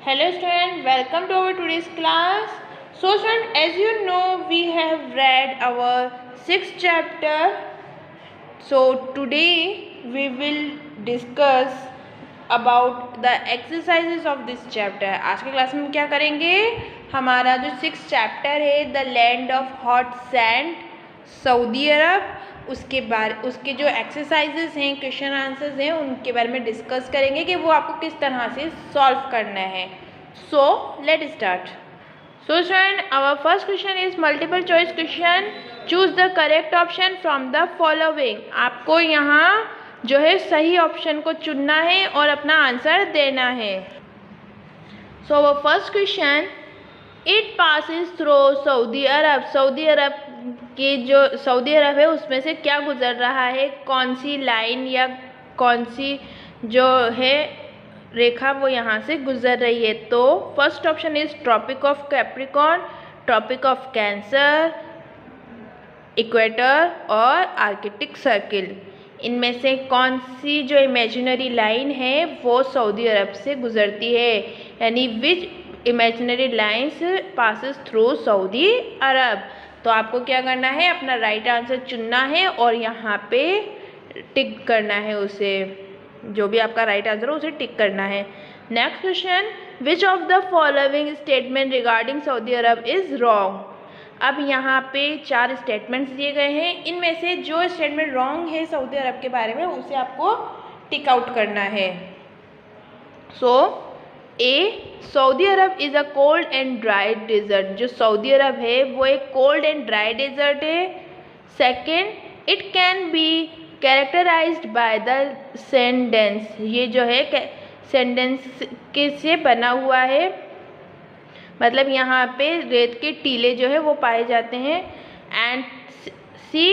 Hello student, welcome to our today's class. So student, as you know, we have read our 6th chapter. So today we will discuss about the exercises of this chapter. आज के class में क्या करेंगे? हमारा जो 6th chapter है the land of hot sand Saudi Arab, उसके जो एक्सरसाइजेस हैं, क्वेश्चन आंसर्स हैं, उनके बारे में डिस्कस करेंगे कि वो आपको किस तरह से सॉल्व करना है. So let start. So student, our first question is multiple choice question. Choose the correct option from the following. आपको यहाँ जो है सही ऑप्शन को चुनना है और अपना आंसर देना है. So our first question, it passes through Saudi Arab. Saudi Arab की जो सऊदी अरब है उसमें से क्या गुजर रहा है, कौन सी लाइन या कौन सी जो है रेखा वो यहाँ से गुजर रही है. तो first option is Tropic of Capricorn, Tropic of Cancer, equator और आर्कटिक सर्किल. इनमें से कौन सी जो इमेजिनरी लाइन है वो सऊदी अरब से गुजरती है, यानी which imaginary lines passes through Saudi Arab. तो आपको क्या करना है, अपना राइट आंसर चुनना है और यहाँ पे टिक करना है उसे, जो भी आपका राइट आंसर हो उसे टिक करना है. Next question, which of the following statement regarding Saudi Arab is wrong. अब यहाँ पे 4 स्टेटमेंट्स दिए गए हैं. इनमें से जो स्टेटमेंट रॉन्ग है सऊदी अरब के बारे में उसे आपको टिक आउट करना है. So A, Saudi Arab is a cold and dry desert. जो सऊदी अरब है वो एक कोल्ड एंड ड्राई डेजर्ट है. Second, it can be characterised by the sand dunes. ये जो है सैंड डेंस के से बना हुआ है, मतलब यहाँ पे रेत के टीले जो है वो पाए जाते हैं. And C,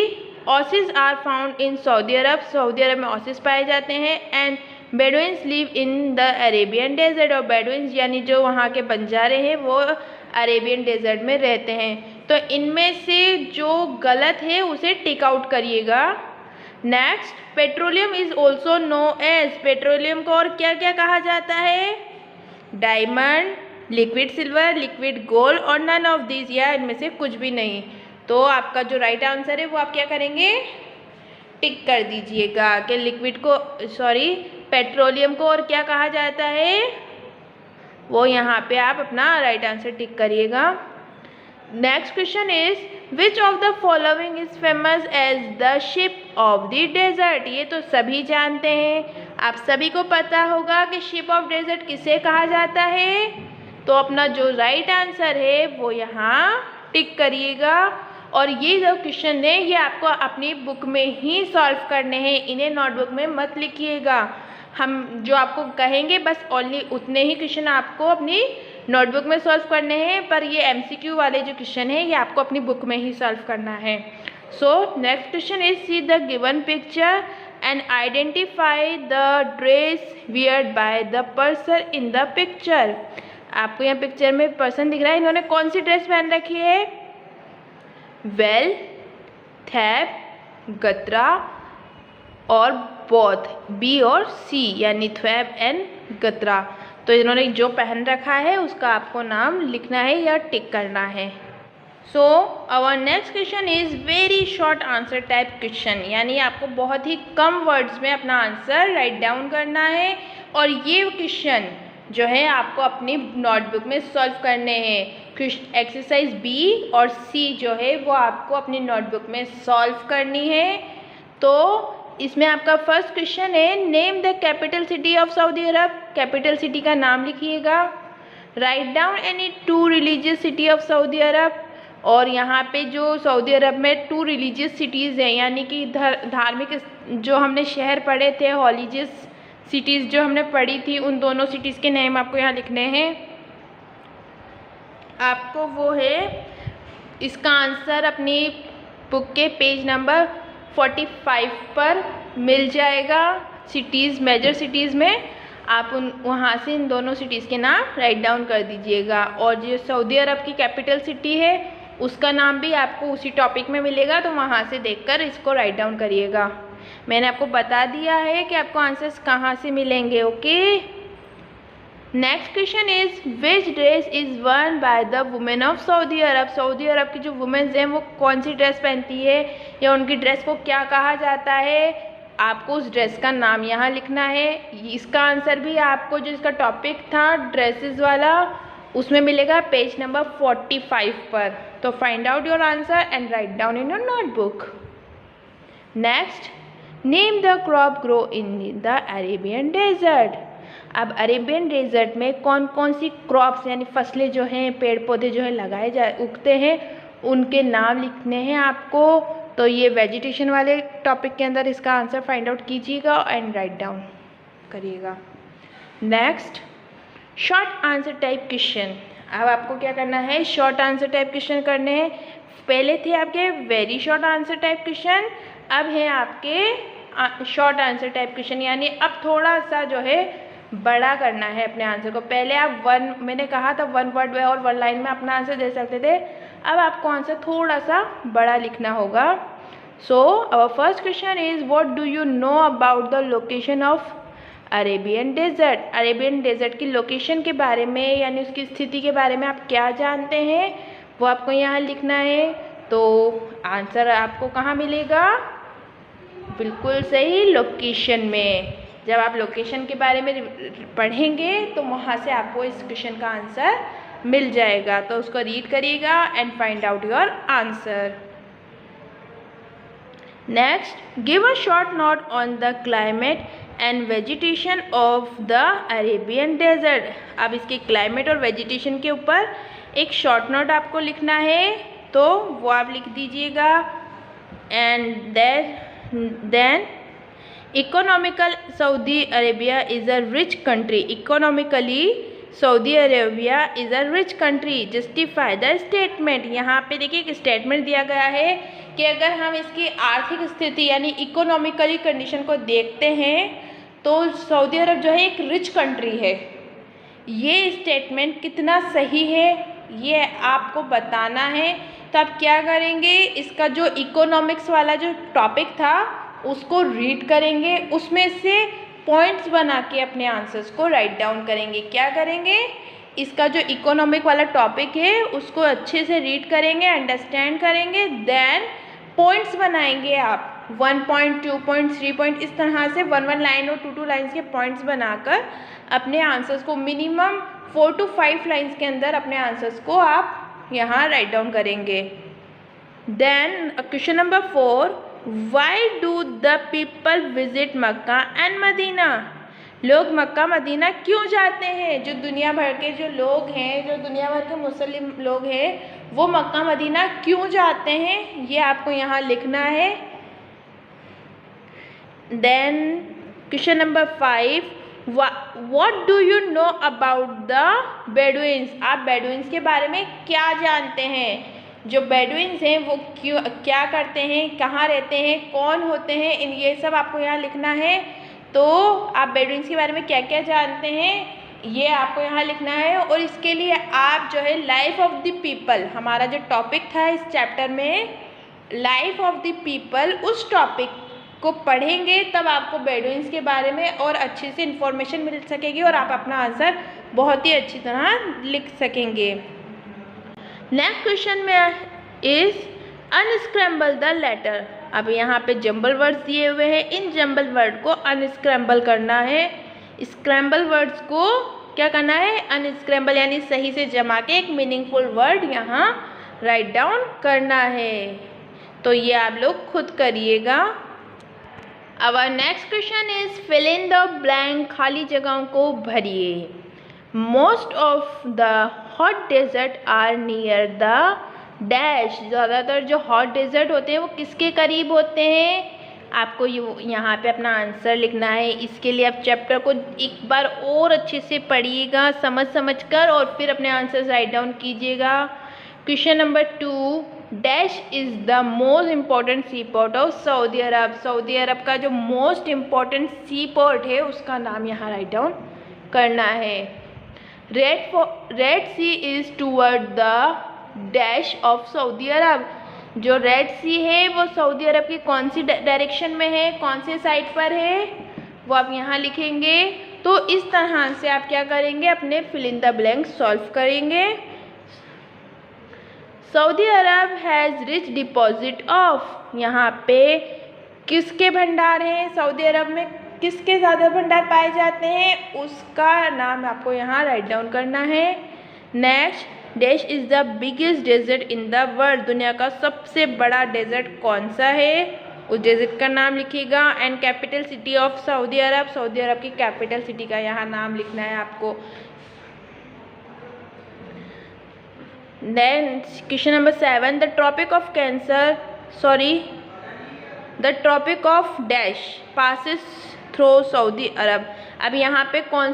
oasis are found in Saudi Arab. Saudi Arab में ऑसिस पाए जाते हैं. And Bedouins live in the Arabian desert. और बेडुइन्स यानी जो वहाँ के बंजारे हैं वो अरेबियन डेजर्ट में रहते हैं. तो इनमें से जो गलत है उसे टिक आउट करिएगा. Next, petroleum is also known as. Petroleum को और क्या क्या कहा जाता है, diamond, liquid silver, liquid gold और नन ऑफ दिस, या इनमें से कुछ भी नहीं. तो आपका जो राइट आंसर है वो आप क्या करेंगे, टिक कर दीजिएगा कि लिक्विड को पेट्रोलियम को और क्या कहा जाता है, वो यहाँ पे आप अपना राइट आंसर टिक करिएगा. Next question is, which of the following is famous as the ship of the desert. ये तो सभी जानते हैं, आप सभी को पता होगा कि शिप ऑफ डेजर्ट किसे कहा जाता है. तो अपना जो राइट आंसर है वो यहाँ टिक करिएगा. और ये जो क्वेश्चन है ये आपको अपनी बुक में ही सॉल्व करने हैं, इन्हें नोटबुक में मत लिखिएगा. हम जो आपको कहेंगे बस ओनली उतने ही क्वेश्चन आपको अपनी नोटबुक में सॉल्व करने हैं, पर ये MCQ वाले जो क्वेश्चन है ये आपको अपनी बुक में ही सॉल्व करना है. So next question is, see the given picture and identify the dress weird by the person in the picture. आपको यहाँ पिक्चर में पर्सन दिख रहा है, इन्होंने कौन सी ड्रेस पहन रखी है, वेल, थैब, गत्रा और बोथ, बी और सी, यानी थ्वेब एंड गत्रा. तो इन्होंने जो पहन रखा है उसका आपको नाम लिखना है या टिक करना है. So our next question is very short answer type question, यानी आपको बहुत ही कम वर्ड्स में अपना आंसर राइट डाउन करना है. और ये क्वेश्चन जो है आपको अपनी नोटबुक में सॉल्व करने हैं. एक्सरसाइज बी और सी जो है वो आपको अपनी नोटबुक में सॉल्व करनी है. तो इसमें आपका फर्स्ट क्वेश्चन है, name the capital city of Saudi Arab. Capital city का नाम लिखिएगा. Write down any 2 religious city of Saudi Arab. और यहाँ पे जो सऊदी अरब में 2 रिलीजियस सिटीज़ हैं, यानी कि धार्मिक जो हमने शहर पढ़े थे, रिलीजियस सिटीज़ जो हमने पढ़ी थी, उन दोनों सिटीज़ के नेम आपको यहाँ लिखने हैं. आपको वो है, इसका आंसर अपनी बुक के पेज नंबर 45 पर मिल जाएगा. सिटीज़, मेजर सिटीज़ में आप वहाँ से इन दोनों सिटीज़ के नाम राइट डाउन कर दीजिएगा. और जो सऊदी अरब की कैपिटल सिटी है उसका नाम भी आपको उसी टॉपिक में मिलेगा, तो वहाँ से देखकर इसको राइट डाउन करिएगा. मैंने आपको बता दिया है कि आपको आंसर्स कहाँ से मिलेंगे. Okay. Next question is which dress is worn by the women of Saudi Arab. Saudi Arab की जो वुमेन्स हैं वो कौन सी ड्रेस पहनती है या उनकी ड्रेस को क्या कहा जाता है, आपको उस ड्रेस का नाम यहाँ लिखना है। इसका आंसर भी आपको जो इसका टॉपिक था ड्रेसेस वाला उसमें मिलेगा पेज नंबर 45 पर। तो find out your answer and write down in your notebook. Next, name the crop grow in the Arabian desert. अब अरेबियन डेजर्ट में कौन कौन सी क्रॉप्स यानी फसलें जो हैं, पेड़ पौधे जो हैं उगते हैं, उनके नाम लिखने हैं आपको। तो ये वेजिटेशन वाले टॉपिक के अंदर इसका आंसर फाइंड आउट कीजिएगा एंड राइट डाउन करिएगा। Next, short answer type question. अब आपको क्या करना है, शॉर्ट आंसर टाइप क्वेश्चन करने हैं। पहले थे आपके very short answer type question, अब है आपके शॉर्ट आंसर टाइप क्वेश्चन, यानी अब थोड़ा सा जो है बड़ा करना है अपने आंसर को। पहले आप मैंने कहा था 1 वर्ड में और 1 लाइन में अपना आंसर दे सकते थे, अब आपको आंसर थोड़ा सा बड़ा लिखना होगा। So our first question is what do you know about the location of Arabian desert. Arabian desert की लोकेशन के बारे में यानी उसकी स्थिति के बारे में आप क्या जानते हैं वो आपको यहाँ लिखना है। तो आंसर आपको कहाँ मिलेगा, बिल्कुल सही, लोकेशन में। जब आप लोकेशन के बारे में पढ़ेंगे तो वहाँ से आपको इस क्वेश्चन का आंसर मिल जाएगा। तो उसको रीड करिएगा and find out your answer. Next, give a short note on the climate and vegetation of the Arabian desert. अब इसके क्लाइमेट और वेजिटेशन के ऊपर एक शॉर्ट नोट आपको लिखना है, तो वो आप लिख दीजिएगा। And then economical Saudi Arabia is a rich country. Economically Saudi Arabia is a rich country. Justify the statement. यहाँ पे देखिए एक स्टेटमेंट दिया गया है कि अगर हम इसकी आर्थिक स्थिति यानी इकोनॉमिकली कंडीशन को देखते हैं तो सऊदी अरब जो है एक रिच कंट्री है। ये स्टेटमेंट कितना सही है ये आपको बताना है। तो आप क्या करेंगे, इसका जो इकोनॉमिक्स वाला जो टॉपिक था उसको रीड करेंगे, उसमें से पॉइंट्स बना के अपने आंसर्स को राइट डाउन करेंगे। क्या करेंगे, इसका जो इकोनॉमिक वाला टॉपिक है उसको अच्छे से रीड करेंगे, अंडरस्टैंड करेंगे, देन पॉइंट्स बनाएंगे आप 1 पॉइंट 2 पॉइंट 3 पॉइंट इस तरह से 1 लाइन और 2 लाइन्स के पॉइंट्स बनाकर अपने आंसर्स को मिनिमम 4 to 5 लाइन्स के अंदर अपने आंसर्स को आप यहाँ राइट डाउन करेंगे। Then question number 4, why do the people visit Mecca and Medina. लोग मक्का मदीना क्यों जाते हैं। जो दुनिया भर के जो लोग हैं, जो दुनिया भर के मुस्लिम लोग हैं वो मक्का मदीना क्यों जाते हैं ये आपको यहाँ लिखना है। Then question number 5, what do you know about the Bedouins. आप बेडुइन्स के बारे में क्या जानते हैं। जो बेडुइन्स हैं वो क्या करते हैं, कहाँ रहते हैं, कौन होते हैं, इन ये सब आपको यहाँ लिखना है। तो आप बेडुइन्स के बारे में क्या क्या जानते हैं ये आपको यहाँ लिखना है। और इसके लिए आप जो है लाइफ ऑफ द पीपल, हमारा जो टॉपिक था इस चैप्टर में लाइफ ऑफ द पीपल, उस टॉपिक को पढ़ेंगे तब आपको बेडुइन्स के बारे में और अच्छे से इन्फॉर्मेशन मिल सकेगी और आप अपना आंसर बहुत ही अच्छी तरह लिख सकेंगे। नेक्स्ट क्वेश्चन में इज अनस्क्रैम्बल द लेटर। अब यहाँ पे जंबल वर्ड्स दिए हुए हैं, इन जंबल वर्ड को अनस्क्रैम्बल करना है। स्क्रैम्बल वर्ड्स को क्या करना है, अनस्क्रैम्बल यानी सही से जमा के एक मीनिंगफुल वर्ड यहाँ राइट डाउन करना है। तो ये आप लोग खुद करिएगा। Our next question is fill in the blank, खाली जगहों को भरिए। Most of the hot desert are near the dash. ज़्यादातर जो हॉट डेजर्ट होते हैं वो किसके करीब होते हैं, आपको यहाँ पे अपना आंसर लिखना है। इसके लिए आप चैप्टर को एक बार और अच्छे से पढ़िएगा समझ कर और फिर अपने आंसर राइट डाउन कीजिएगा। Question number 2, dash is the most important sea port of Saudi Arab. Saudi Arab का जो मोस्ट इम्पॉर्टेंट सी पोर्ट है उसका नाम यहाँ राइट डाउन करना है। Red Sea is toward the dash of Saudi Arab. जो रेड सी है वो सऊदी अरब की कौन सी डायरेक्शन में है, कौन से साइड पर है, वो आप यहाँ लिखेंगे। तो इस तरह से आप क्या करेंगे, अपने fill in the blank solve करेंगे। Saudi Arab has rich deposit of, यहाँ पे किसके भंडार हैं, सऊदी अरब में किसके ज़्यादा भंडार पाए जाते हैं, उसका नाम आपको यहाँ राइट डाउन करना है। Next, dash is the biggest desert in the world, दुनिया का सबसे बड़ा डेजर्ट कौन सा है, उस डेजर्ट का नाम लिखिएगा। And capital city of Saudi Arab, Saudi Arab की कैपिटल सिटी का यहाँ नाम लिखना है आपको। Then question number 7, the Tropic of Cancer the Tropic of dash passes through Saudi Arab. अब यहाँ पे कौन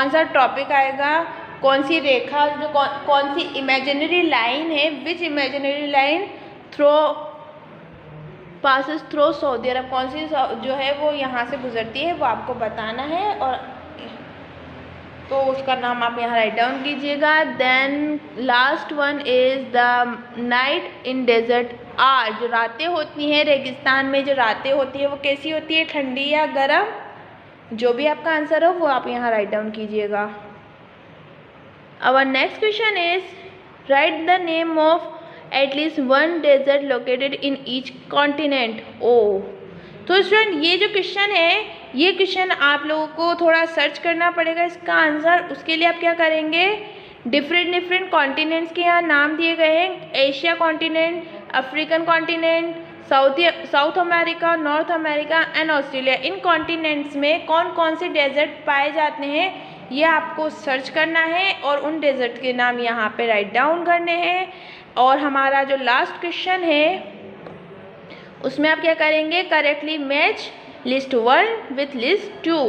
सा टॉपिक आएगा, कौन सी रेखा, जो कौन सी इमेजिनरी लाइन है, which imaginary line passes through Saudi Arab, कौन सी जो है वो यहाँ से गुजरती है, वो आपको बताना है। और तो उसका नाम आप यहाँ राइट डाउन कीजिएगा। Then last one is the night in desert are, जो रातें होती हैं रेगिस्तान में, जो रातें होती है वो कैसी होती है, ठंडी या गर्म, जो भी आपका आंसर हो वो आप यहाँ राइट डाउन कीजिएगा। Our next question is, write the name of at least one desert located in each continent. Oh, तो स्टूडेंट ये जो क्वेश्चन है, ये क्वेश्चन आप लोगों को थोड़ा सर्च करना पड़ेगा इसका आंसर। उसके लिए आप क्या करेंगे, डिफरेंट कॉन्टिनेंट्स के यहाँ नाम दिए गए हैं, Asia continent, African continent, south America, north America and Australia. In continents में कौन कौन से डेजर्ट पाए जाते हैं ये आपको सर्च करना है और उन डेजर्ट के नाम यहाँ पे राइट डाउन करने हैं। और हमारा जो लास्ट क्वेश्चन है उसमें आप क्या करेंगे, correctly match list 1 with list 2,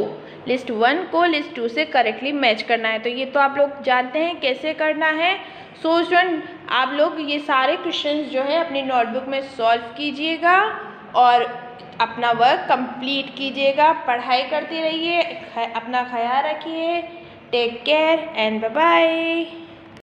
list 1 को लिस्ट 2 से करेक्टली मैच करना है। तो ये तो आप लोग जानते हैं कैसे करना है। सो स्टूडेंट, आप लोग ये सारे क्वेश्चंस जो है अपनी नोटबुक में सॉल्व कीजिएगा और अपना वर्क कंप्लीट कीजिएगा, पढ़ाई करते रहिए, अपना ख्याल रखिए। Take care and bye bye.